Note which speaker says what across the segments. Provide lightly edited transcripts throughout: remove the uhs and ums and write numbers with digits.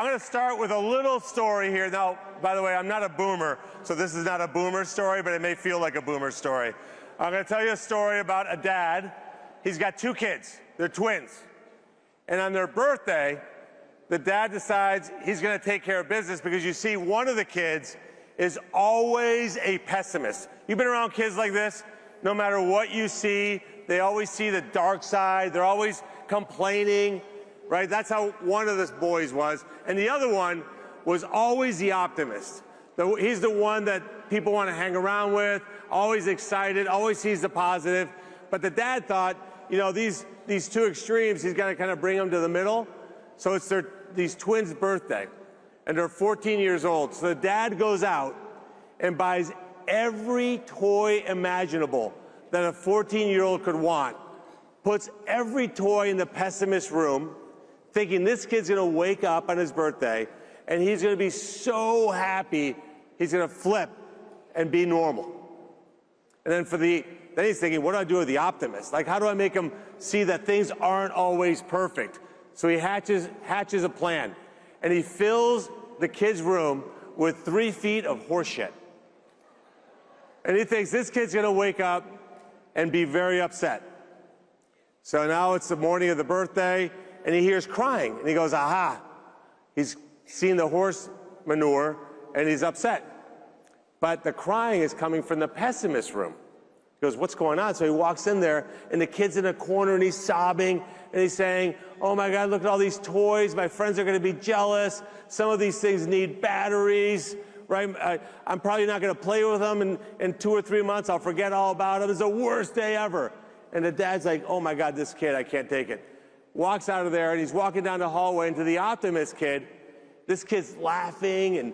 Speaker 1: going to start with a little story here. Now, by the way, I'm not a boomer, so this is not a boomer story, but it may feel like a boomer story. I'm going to tell you a story about a dad. He's got two kids. They're twins. And on their birthday, the dad decides he's going to take care of business because you see, one of the kids is always a pessimist. You've been around kids like this? No matter what you see, they always see the dark side. They're always complaining, right? That's how one of the boys was. And the other one was always the optimist. He's the one that people want to hang around with, always excited, always sees the positive. But the dad thought, you know, these two extremes, he's got to kind of bring them to the middle. So it's these twins' birthday, and they're 14 years old. So the dad goes out and buys every toy imaginable that a 14-year-old could want, puts every toy in the pessimist room, thinking this kid's going to wake up on his birthday, and he's going to be so happy, he's going to flip and be normal. And then he's thinking, what do I do with the optimist? Like, how do I make him see that things aren't always perfect? So he hatches a plan, and he fills the kid's room with 3 feet of horse shit. And he thinks this kid's going to wake up and be very upset. So now it's the morning of the birthday, and he hears crying, and he goes, aha. He's seen the horse manure, and he's upset. But the crying is coming from the pessimist room. He goes, what's going on? So he walks in there, and the kid's in a corner, and he's sobbing, and he's saying, oh my God, look at all these toys. My friends are going to be jealous. Some of these things need batteries, right? I'm probably not going to play with them in 2 or 3 months. I'll forget all about them. It's the worst day ever. And the dad's like, oh my God, this kid, I can't take it. Walks out of there, and he's walking down the hallway into the optimist kid. This kid's laughing and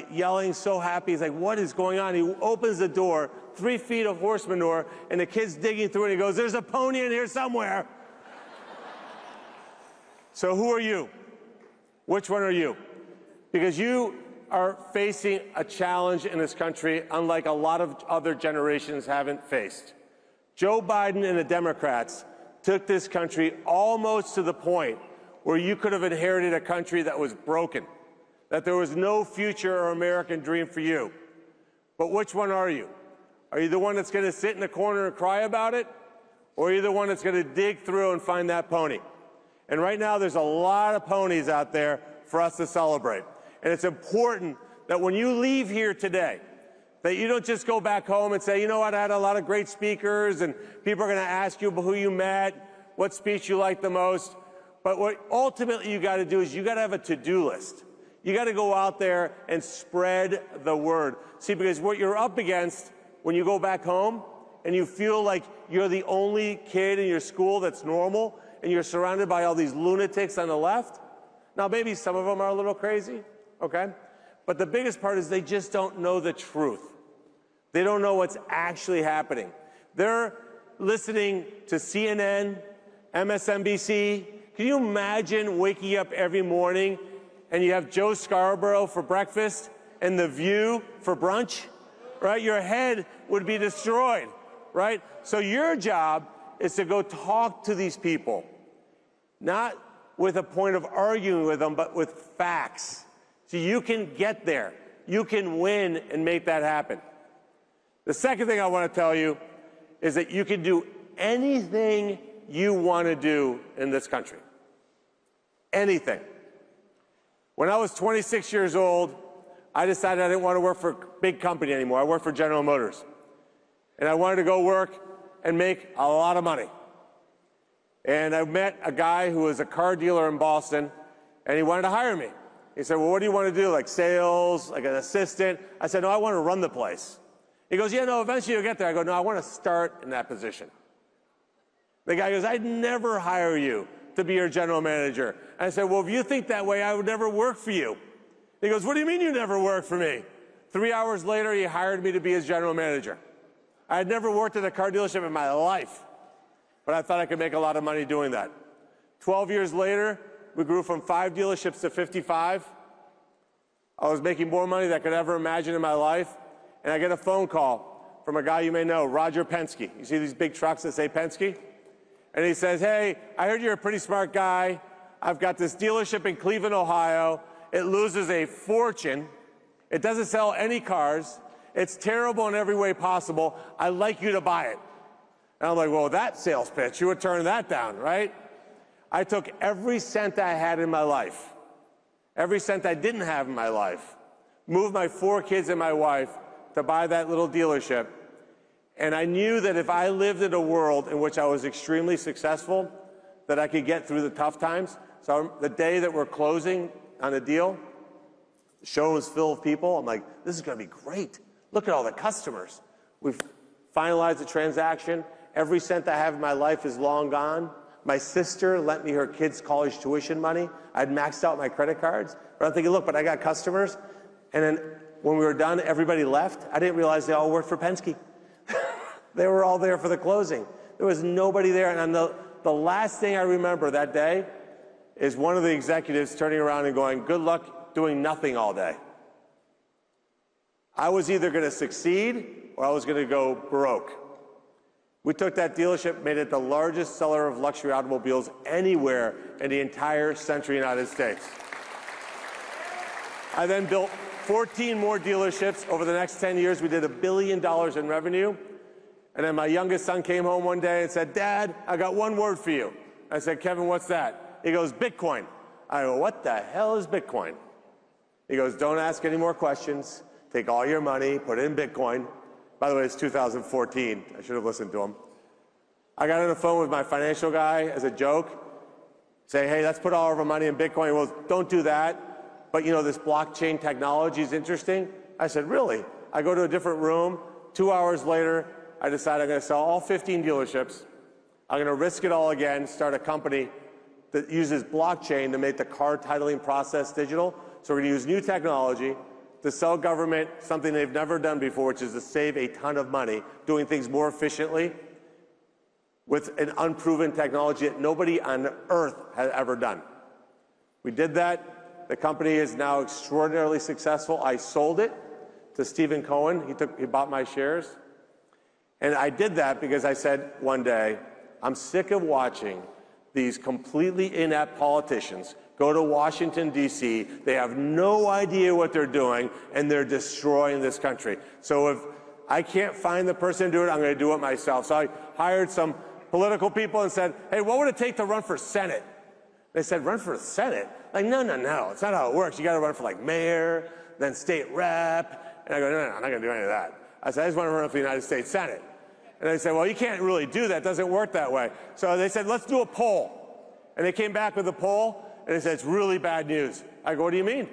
Speaker 1: yelling, so happy. He's like, what is going on? He opens the door, 3 feet of horse manure, and the kid's digging through it. And he goes, there's a pony in here somewhere. So who are you? Which one are you? Because you are facing a challenge in this country unlike a lot of other generations haven't faced. Joe Biden and the Democrats took this country almost to the point where you could have inherited a country that was broken, that there was no future or American dream for you. But which one are you? Are you the one that's going to sit in the corner and cry about it? Or are you the one that's going to dig through and find that pony? And right now, there's a lot of ponies out there for us to celebrate. And it's important that when you leave here today, that you don't just go back home and say, you know what, I had a lot of great speakers, and people are going to ask you who you met, what speech you liked the most. But what ultimately you got to do is you got to have a to-do list. You got to go out there and spread the word. See, because what you're up against when you go back home and you feel like you're the only kid in your school that's normal and you're surrounded by all these lunatics on the left. Now, maybe some of them are a little crazy, okay? But the biggest part is they just don't know the truth. They don't know what's actually happening. They're listening to CNN, MSNBC. Can you imagine waking up every morning and you have Joe Scarborough for breakfast and The View for brunch, right? Your head would be destroyed, right? So your job is to go talk to these people, not with a point of arguing with them, but with facts. So you can get there. You can win and make that happen. The second thing I want to tell you is that you can do anything you want to do in this country. Anything. When I was 26 years old, I decided I didn't want to work for a big company anymore. I worked for General Motors. And I wanted to go work and make a lot of money. And I met a guy who was a car dealer in Boston, and he wanted to hire me. He said, well, what do you want to do, like sales, like an assistant? I said, no, I want to run the place. He goes, yeah, no, eventually you'll get there. I go, no, I want to start in that position. The guy goes, I'd never hire you to be your general manager. And I said, well, if you think that way, I would never work for you. He goes, what do you mean you never work for me? 3 hours later, he hired me to be his general manager. I had never worked at a car dealership in my life, but I thought I could make a lot of money doing that. 12 years later, we grew from 5 dealerships to 55. I was making more money than I could ever imagine in my life. And I get a phone call from a guy you may know, Roger Penske. You see these big trucks that say Penske? And he says, hey, I heard you're a pretty smart guy. I've got this dealership in Cleveland, Ohio. It loses a fortune. It doesn't sell any cars. It's terrible in every way possible. I'd like you to buy it. And I'm like, well, that sales pitch, you would turn that down, right? I took every cent I had in my life, every cent I didn't have in my life, moved my 4 kids and my wife to buy that little dealership. And I knew that if I lived in a world in which I was extremely successful, that I could get through the tough times. So the day that we're closing on a deal, the show was filled with people. I'm like, this is going to be great. Look at all the customers. We've finalized the transaction. Every cent I have in my life is long gone. My sister lent me her kids' college tuition money. I'd maxed out my credit cards. But I'm thinking, look, but I got customers. And then when we were done, everybody left. I didn't realize they all worked for Penske. They were all there for the closing. There was nobody there. And the last thing I remember that day is one of the executives turning around and going, good luck doing nothing all day. I was either going to succeed or I was going to go broke. We took that dealership, made it the largest seller of luxury automobiles anywhere in the entire central United States. I then built 14 more dealerships. Over the next 10 years, we did $1 billion in revenue. And then my youngest son came home one day and said, Dad, I got one word for you. I said, Kevin, what's that? He goes, Bitcoin. I go, what the hell is Bitcoin? He goes, don't ask any more questions. Take all your money, put it in Bitcoin. By the way, it's 2014. I should have listened to him. I got on the phone with my financial guy as a joke, saying, hey, let's put all of our money in Bitcoin. Well, don't do that. But, you know, this blockchain technology is interesting. I said, really? I go to a different room. 2 hours later, I decide I'm going to sell all 15 dealerships. I'm going to risk it all again, start a company that uses blockchain to make the car titling process digital. So we're going to use new technology to sell government something they've never done before, which is to save a ton of money, doing things more efficiently with an unproven technology that nobody on earth has ever done. We did that. The company is now extraordinarily successful. I sold it to Stephen Cohen. He bought my shares. And I did that because I said one day, I'm sick of watching these completely inept politicians go to Washington, D.C. They have no idea what they're doing, and they're destroying this country. So if I can't find the person to do it, I'm going to do it myself. So I hired some political people and said, hey, what would it take to run for Senate? They said, run for Senate? Like, no. It's not how it works. You got to run for, like, mayor, then state rep. And I go, no, I'm not going to do any of that. I said, I just want to run for the United States Senate. And they said, well, you can't really do that. It doesn't work that way. So they said, let's do a poll. And they came back with a poll, and they said, it's really bad news. I go, what do you mean?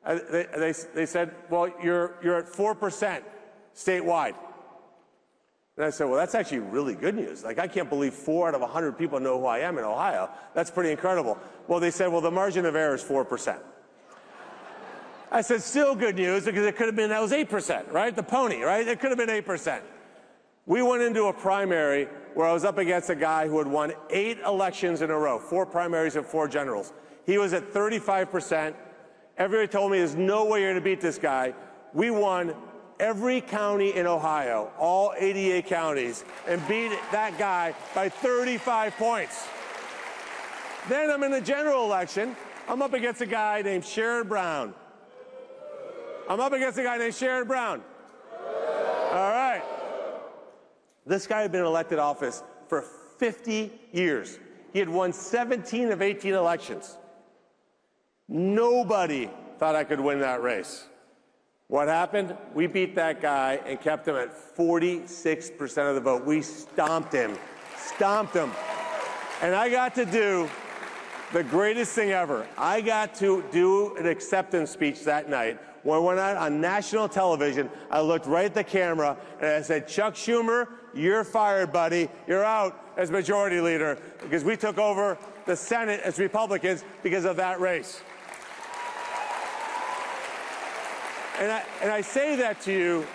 Speaker 1: They said, well, you're at 4% statewide. And I said, well, that's actually really good news. Like, I can't believe 4 out of 100 people know who I am in Ohio. That's pretty incredible. Well, they said, well, the margin of error is 4%. I said, still good news, because it could have been, that was 8%, right? The pony, right? It could have been 8%. We went into a primary where I was up against a guy who had won 8 elections in a row, 4 primaries and 4 generals. He was at 35%. Everybody told me there's no way you're going to beat this guy. We won every county in Ohio, all 88 counties, and beat that guy by 35 points. Then I'm in the general election. I'm up against a guy named Sherrod Brown. All right. This guy had been in elected office for 50 years. He had won 17 of 18 elections. Nobody thought I could win that race. What happened? We beat that guy and kept him at 46% of the vote. We stomped him. And I got to do the greatest thing ever. I got to do an acceptance speech that night. When I went out on national television, I looked right at the camera and I said, Chuck Schumer, you're fired, buddy. You're out as majority leader, because we took over the Senate as Republicans because of that race. And I say that to you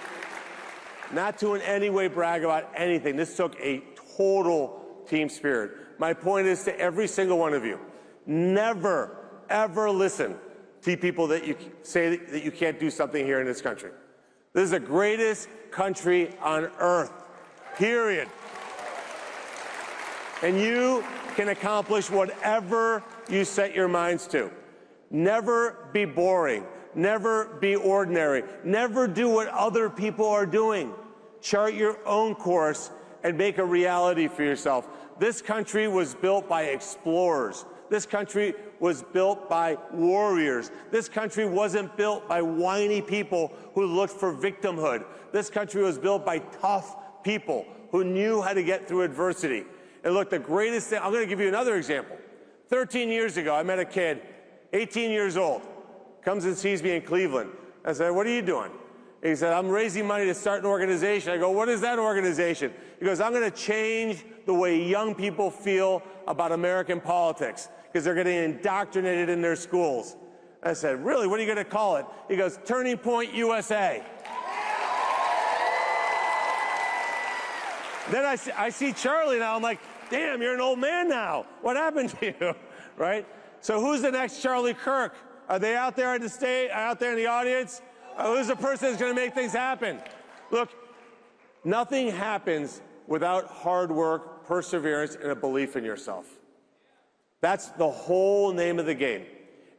Speaker 1: not to in any way brag about anything. This took a total team spirit. My point is to every single one of you, never, ever listen to people that you say that you can't do something here in this country. This is the greatest country on earth, period. And you can accomplish whatever you set your minds to. Never be boring. Never be ordinary. Never do what other people are doing. Chart your own course and make a reality for yourself. This country was built by explorers. This country was built by warriors. This country wasn't built by whiny people who looked for victimhood. This country was built by tough people who knew how to get through adversity. And look, the greatest thing, I'm going to give you another example. 13 years ago, I met a kid, 18 years old, comes and sees me in Cleveland. I said, what are you doing? He said, I'm raising money to start an organization. I go, what is that organization? He goes, I'm going to change the way young people feel about American politics because they're getting indoctrinated in their schools. I said, really, what are you going to call it? He goes, Turning Point USA. Then I see Charlie now. I'm like, damn, you're an old man now. What happened to you, right? So who's the next Charlie Kirk? Are they out there at the stage, out there in the audience? Who's the person that's going to make things happen? Look, nothing happens without hard work, perseverance, and a belief in yourself. That's the whole name of the game.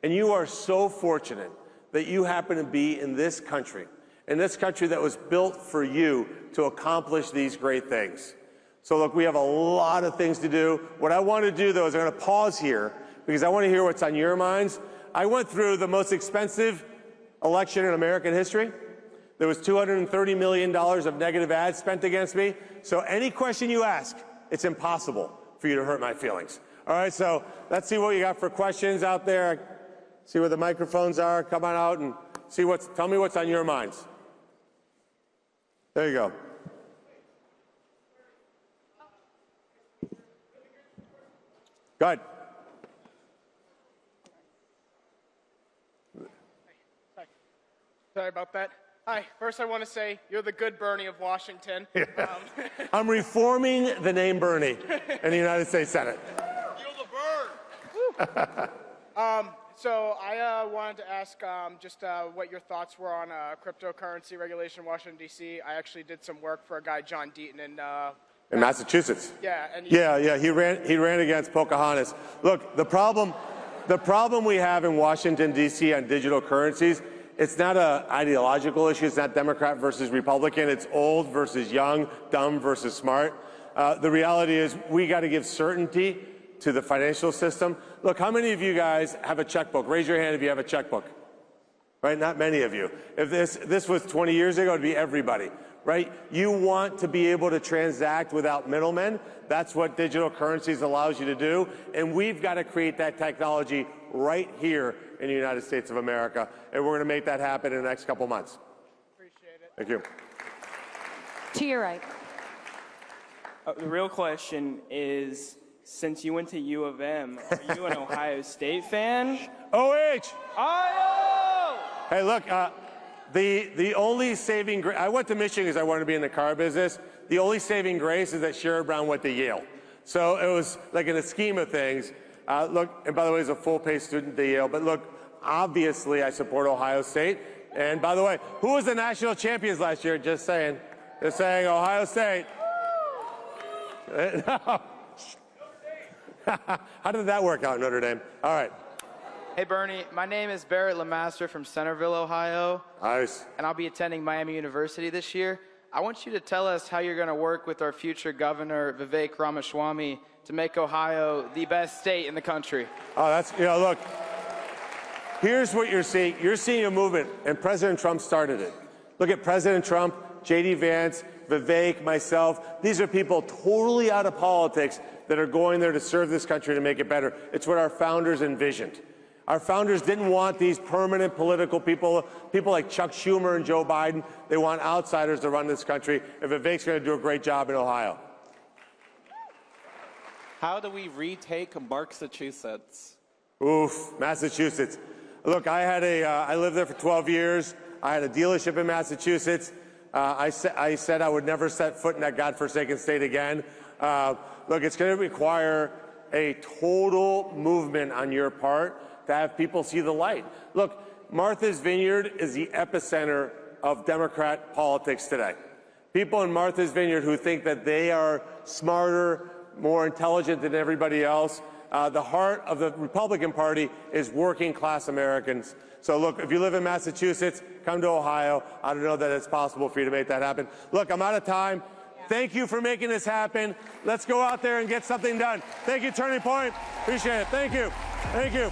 Speaker 1: And you are so fortunate that you happen to be in this country that was built for you to accomplish these great things. So look, we have a lot of things to do. What I want to do, though, is I'm going to pause here because I want to hear what's on your minds. I went through the most expensive election in American history. There was $230 million of negative ads spent against me. So any question you ask, it's impossible for you to hurt my feelings. All right, so let's see what you got for questions out there. See where the microphones are. Come on out and tell me what's on your minds. There you go. Go ahead.
Speaker 2: Sorry about that. Hi, first I want to say you're the good Bernie of Washington.
Speaker 1: Yeah. I'm reforming the name Bernie in the United States Senate.
Speaker 2: You're the bird. So I wanted to ask just what your thoughts were on cryptocurrency regulation in Washington, D.C. I actually did some work for a guy, John Deaton,
Speaker 1: in Massachusetts.
Speaker 2: Yeah. And
Speaker 1: he ran against Pocahontas. Look, the problem we have in Washington, D.C. on digital currencies, it's not an ideological issue. It's not Democrat versus Republican. It's old versus young, dumb versus smart. The reality is we got to give certainty to the financial system. Look, how many of you guys have a checkbook? Raise your hand if you have a checkbook. Right? Not many of you. If this was 20 years ago, it'd be everybody. Right? You want to be able to transact without middlemen. That's what digital currencies allows you to do. And we've got to create that technology right here in the United States of America. And we're going to make that happen in the next couple months.
Speaker 2: Appreciate it.
Speaker 1: Thank you.
Speaker 3: To your right.
Speaker 4: The real question is, since you went to U of M, are you an Ohio State fan?
Speaker 1: OH!
Speaker 4: Ohio!
Speaker 1: Hey, look, the only saving grace, I went to Michigan because I wanted to be in the car business. The only saving grace is that Sherrod Brown went to Yale. So it was like in the scheme of things. Look, and by the way, he's a full-pay student at Yale. But look, obviously I support Ohio State. And by the way, who was the national champions last year? Just saying. Just saying, Ohio State. No. How did that work out, Notre Dame? All right.
Speaker 5: Hey, Bernie. My name is Barrett Lemaster from Centerville, Ohio.
Speaker 1: Nice.
Speaker 5: And I'll be attending Miami University this year. I want you to tell us how you're going to work with our future governor, Vivek Ramaswamy, to make Ohio the best state in the country.
Speaker 1: Oh, that's, look, here's what you're seeing. You're seeing a movement, and President Trump started it. Look at President Trump, J.D. Vance, Vivek, myself. These are people totally out of politics that are going there to serve this country to make it better. It's what our founders envisioned. Our founders didn't want these permanent political people like Chuck Schumer and Joe Biden. They want outsiders to run this country, and Vivek's going to do a great job in Ohio.
Speaker 6: How do we retake Massachusetts?
Speaker 1: Oof, Massachusetts. Look, I lived there for 12 years. I had a dealership in Massachusetts. I said I would never set foot in that godforsaken state again. Look, it's going to require a total movement on your part to have people see the light. Look, Martha's Vineyard is the epicenter of Democrat politics today. People in Martha's Vineyard who think that they are smarter, more intelligent than everybody else. The heart of the Republican Party is working class Americans. So look, if you live in Massachusetts, come to Ohio. I don't know that it's possible for you to make that happen. Look, I'm out of time. Thank you for making this happen. Let's go out there and get something done. Thank you, Turning Point. Appreciate it. Thank you. Thank you.